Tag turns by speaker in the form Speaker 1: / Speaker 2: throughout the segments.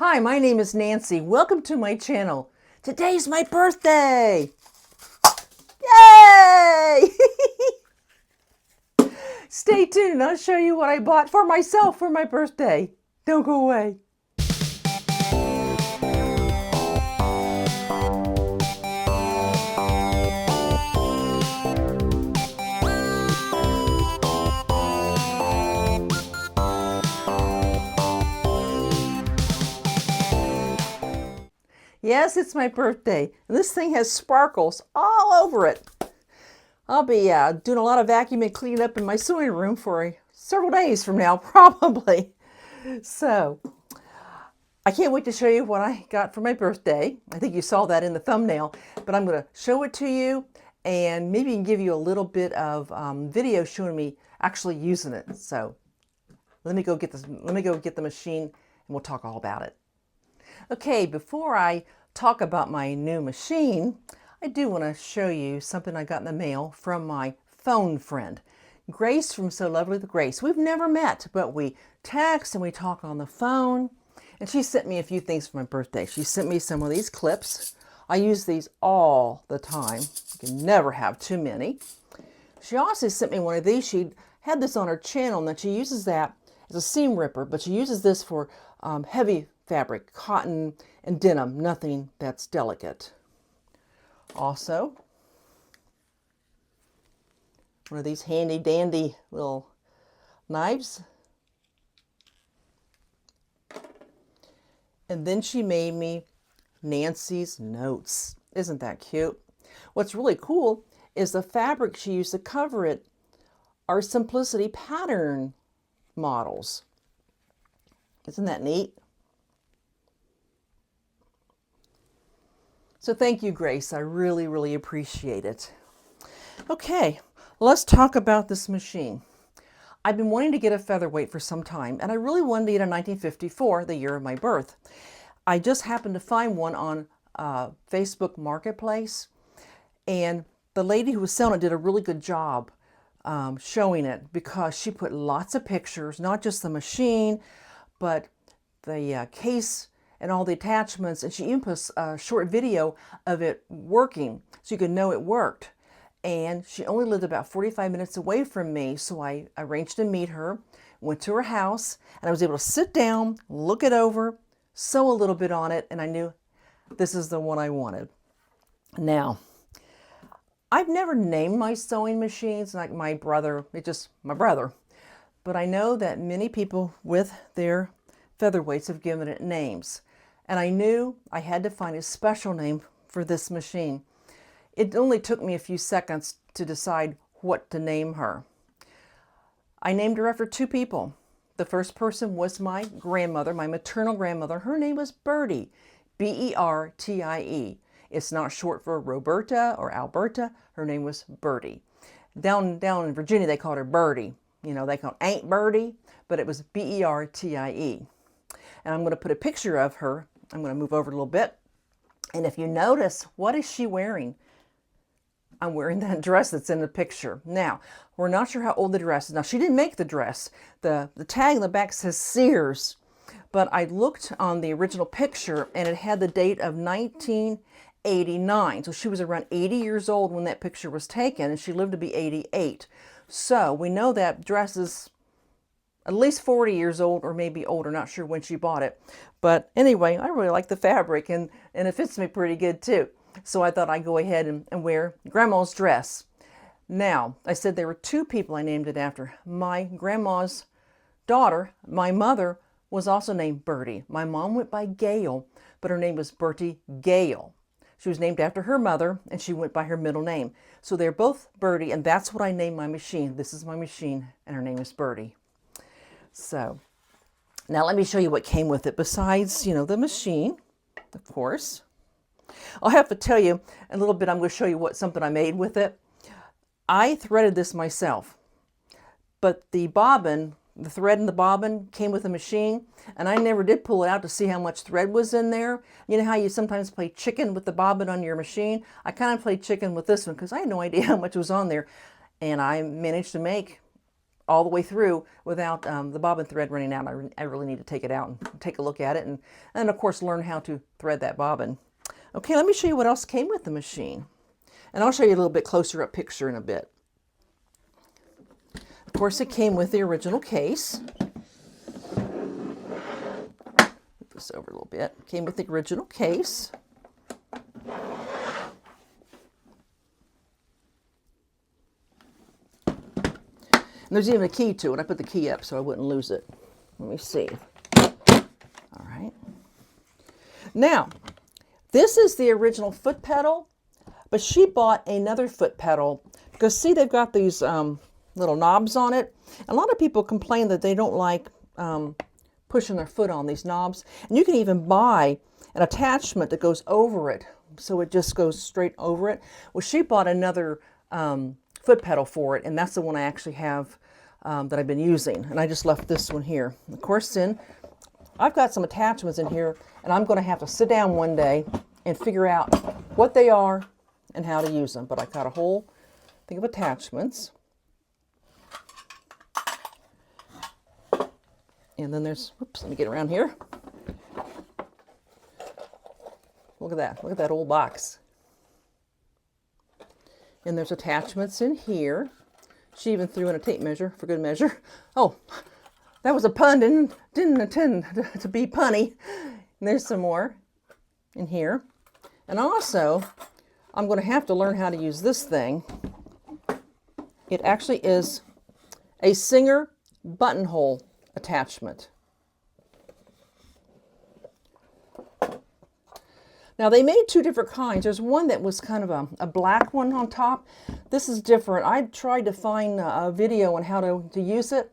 Speaker 1: Hi, my name is Nancy. Welcome to my channel. Today's my birthday. Yay! Stay tuned. I'll show you what I bought for myself for my birthday. Don't go away. Yes, it's my birthday. And this thing has sparkles all over it. I'll be doing a lot of vacuuming and cleaning up in my sewing room for several days from now, probably. So, I can't wait to show you what I got for my birthday. I think you saw that in the thumbnail, but I'm going to show it to you and maybe give you a little bit of video showing me actually using it. So, let me go get the machine and we'll talk all about it. Okay, before I talk about my new machine, I do want to show you something I got in the mail from my phone friend, Grace from So Lovely with Grace. We've never met, but we text and we talk on the phone. And she sent me a few things for my birthday. She sent me some of these clips. I use these all the time. You can never have too many. She also sent me one of these. She had this on her channel, and then she uses that as a seam ripper, but she uses this for heavy fabric, cotton and denim, nothing that's delicate. Also, one of these handy dandy little knives. And then she made me Nancy's notes. Isn't that cute? What's really cool is the fabric she used to cover it are Simplicity pattern models. Isn't that neat? So thank you, Grace. I really, really appreciate it. Okay, let's talk about this machine. I've been wanting to get a Featherweight for some time, and I really wanted to get a 1954, the year of my birth. I just happened to find one on Facebook Marketplace, and the lady who was selling it did a really good job showing it because she put lots of pictures, not just the machine, but the case and all the attachments, and she even put a short video of it working so you could know it worked. And she only lived about 45 minutes away from me, so I arranged to meet her, went to her house, and I was able to sit down, look it over, sew a little bit on it, and I knew this is the one I wanted. Now, I've never named my sewing machines like my brother. It's just my brother. But I know that many people with their Featherweights have given it names. And I knew I had to find a special name for this machine. It only took me a few seconds to decide what to name her. I named her after two people. The first person was my grandmother, my maternal grandmother. Her name was Bertie, B-E-R-T-I-E. It's not short for Roberta or Alberta. Her name was Bertie. Down in Virginia, they called her Birdie. You know, they called Aunt Birdie, but it was B-E-R-T-I-E. And I'm going to put a picture of her. I'm going to move over a little bit. And if you notice, what is she wearing? I'm wearing that dress that's in the picture. Now, we're not sure how old the dress is. Now, she didn't make the dress. The tag in the back says Sears. But I looked on the original picture, and it had the date of 1989. So she was around 80 years old when that picture was taken, and she lived to be 88. So we know that dress is at least 40 years old or maybe older, not sure when she bought it. But anyway, I really like the fabric and it fits me pretty good too. So I thought I'd go ahead and wear Grandma's dress. Now, I said there were two people I named it after. My grandma's daughter, my mother, was also named Bertie. My mom went by Gail, but her name was Bertie Gail. She was named after her mother and she went by her middle name. So they're both Bertie, and that's what I named my machine. This is my machine and her name is Bertie. So now let me show you what came with it besides, the machine, of course. I'll have to tell you a little bit. I'm going to show you something I made with it. I threaded this myself, but the thread in the bobbin came with the machine, and I never did pull it out to see how much thread was in there. You know how you sometimes play chicken with the bobbin on your machine? I kind of played chicken with this one because I had no idea how much was on there, and I managed to make all the way through without the bobbin thread running out. I really need to take it out and take a look at it and of course learn how to thread that bobbin. Okay, let me show you what else came with the machine. And I'll show you a little bit closer up picture in a bit. Of course, it came with the original case. Move this over a little bit. It came with the original case. And there's even a key to it. I put the key up so I wouldn't lose it. Let me see. All right. Now, this is the original foot pedal, but she bought another foot pedal because see, they've got these little knobs on it. A lot of people complain that they don't like pushing their foot on these knobs. And you can even buy an attachment that goes over it, so it just goes straight over it. Well, she bought another foot pedal for it, and that's the one I actually have that I've been using. And I just left this one here. Of course, then I've got some attachments in here, and I'm going to have to sit down one day and figure out what they are and how to use them. But I got a whole thing of attachments. And then there's, whoops, let me get around here. Look at that. Look at that old box. And there's attachments in here. She even threw in a tape measure for good measure. Oh, that was a pun. Didn't intend to be punny. And there's some more in here. And also, I'm going to have to learn how to use this thing. It actually is a Singer buttonhole attachment. Now they made two different kinds. There's one that was kind of a black one on top. This is different. I tried to find a video on how to use it,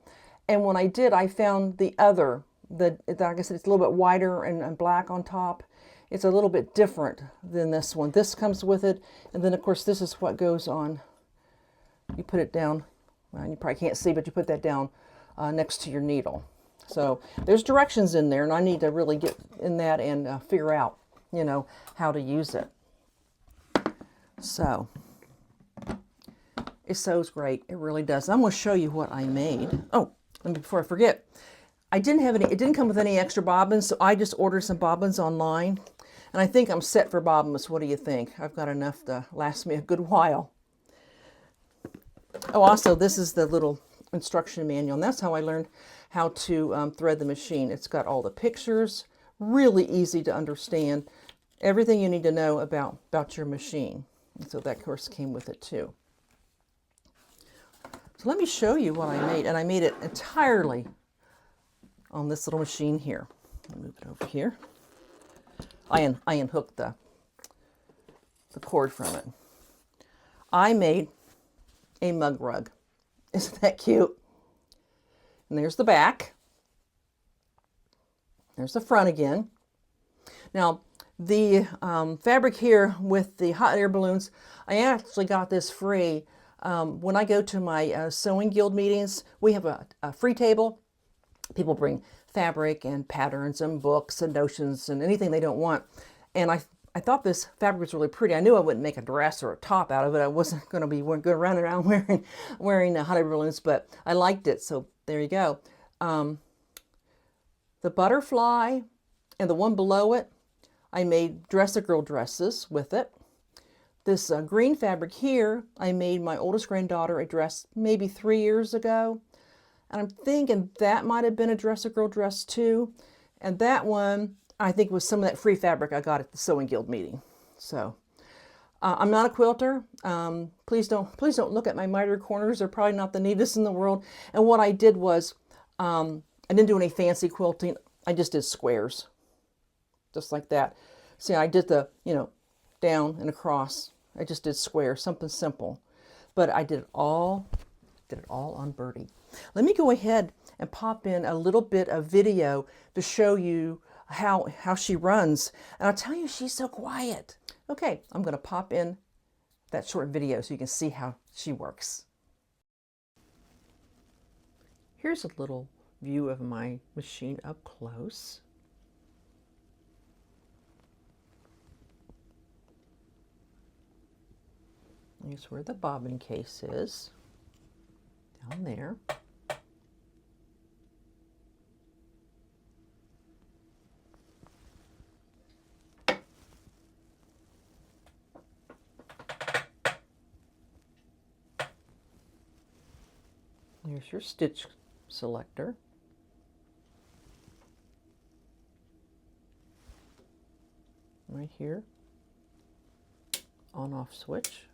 Speaker 1: and when I did, I found the other. Like I said, it's a little bit wider and black on top. It's a little bit different than this one. This comes with it, and then of course this is what goes on. You put it down, well, you probably can't see, but you put that down next to your needle. So there's directions in there, and I need to really get in that and figure out, you know, how to use it. So it sews great. It really does. I'm going to show you what I made. Oh, before I forget, I didn't have any, it didn't come with any extra bobbins, so I just ordered some bobbins online. And I think I'm set for bobbins. What do you think? I've got enough to last me a good while. Oh, also, this is the little instruction manual, and that's how I learned how to thread the machine. It's got all the pictures, really easy to understand, everything you need to know about your machine. And so that, of course, came with it too. So let me show you what I made, and I made it entirely on this little machine here. Let me move it over here. I unhooked the cord from it. I made a mug rug. Isn't that cute? And there's the back. There's the front again. Now, the fabric here with the hot air balloons, I actually got this free. When I go to my sewing guild meetings, we have a free table. People bring fabric and patterns and books and notions and anything they don't want. And I thought this fabric was really pretty. I knew I wouldn't make a dress or a top out of it. I wasn't going to be going around wearing hot air balloons, but I liked it. So there you go. The butterfly and the one below it, I made dress-a-girl dresses with it. This green fabric here, I made my oldest granddaughter a dress maybe 3 years ago. And I'm thinking that might have been a dress-a-girl dress too. And that one, I think, was some of that free fabric I got at the Sewing Guild meeting. So I'm not a quilter. Please don't look at my mitered corners. They're probably not the neatest in the world. And what I did was, I didn't do any fancy quilting. I just did squares, just like that. See, I did the, down and across. I just did squares, something simple. But I did it all on Birdie. Let me go ahead and pop in a little bit of video to show you how she runs. And I'll tell you, she's so quiet. Okay, I'm going to pop in that short video so you can see how she works. Here's a little view of my machine up close. Here's where the bobbin case is, down there. Here's your stitch selector. Right here, on-off switch.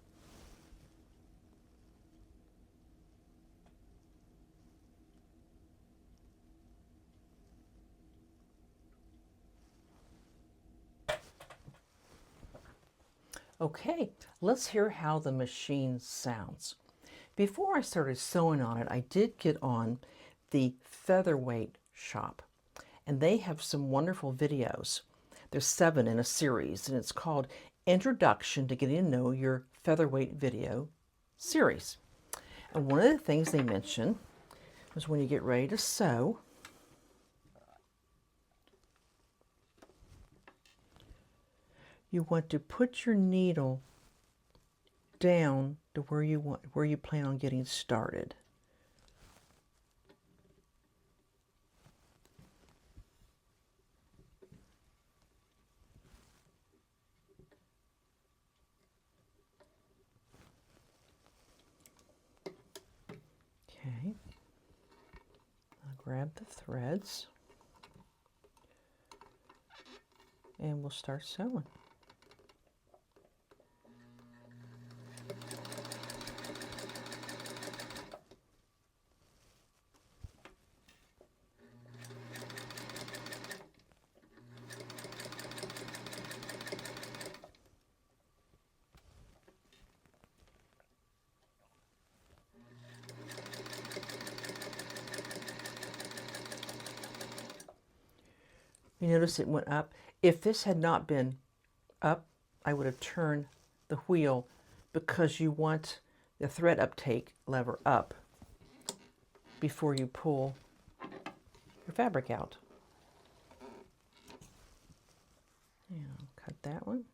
Speaker 1: Okay, let's hear how the machine sounds. Before I started sewing on it, I did get on the Featherweight shop, and they have some wonderful videos. There's 7 in a series, and it's called Introduction to Getting to Know Your Featherweight Video Series. And one of the things they mention is when you get ready to sew, you want to put your needle down to where you plan on getting started. Okay. I'll grab the threads and we'll start sewing. You notice it went up. If this had not been up, I would have turned the wheel because you want the thread uptake lever up before you pull your fabric out. And I'll cut that one.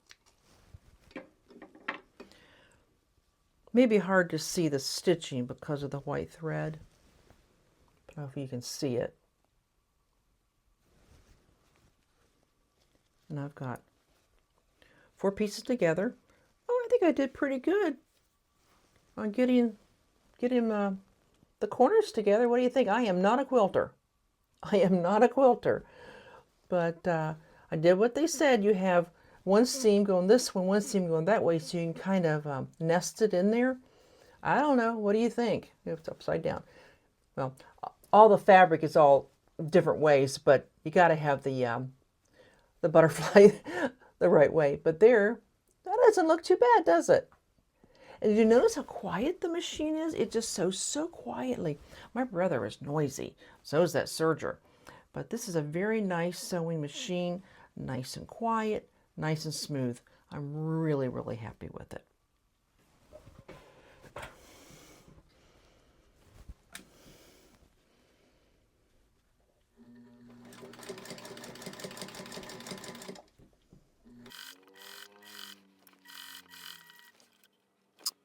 Speaker 1: Maybe hard to see the stitching because of the white thread. I don't know if you can see it. And I've got 4 pieces together. Oh, I think I did pretty good on getting the corners together. What do you think? I am not a quilter. I am not a quilter. But I did what they said. You have one seam going this way, one seam going that way, so you can kind of nest it in there. I don't know. What do you think? It's upside down. Well, all the fabric is all different ways, but you got to have the butterfly the right way. But there, that doesn't look too bad, does it? And did you notice how quiet the machine is? It just sews so quietly. My brother is noisy, so is that serger. But this is a very nice sewing machine, nice and quiet, nice and smooth. I'm really, really happy with it.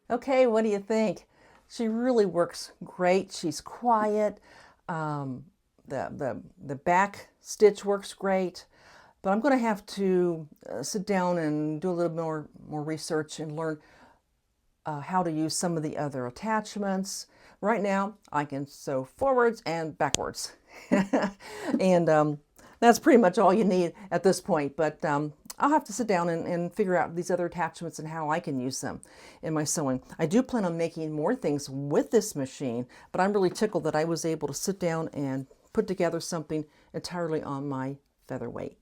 Speaker 1: Okay, what do you think? She really works great. She's quiet. The back stitch works great. But I'm going to have to sit down and do a little more research and learn how to use some of the other attachments. Right now, I can sew forwards and backwards. And that's pretty much all you need at this point. But I'll have to sit down and figure out these other attachments and how I can use them in my sewing. I do plan on making more things with this machine, but I'm really tickled that I was able to sit down and put together something entirely on my Featherweight.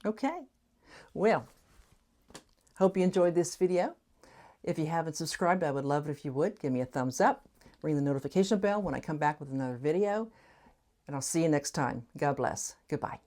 Speaker 1: Okay, well, hope you enjoyed this video. If you haven't subscribed, I would love it if you would. Give me a thumbs up, ring the notification bell when I come back with another video, and I'll see you next time. God bless. Goodbye.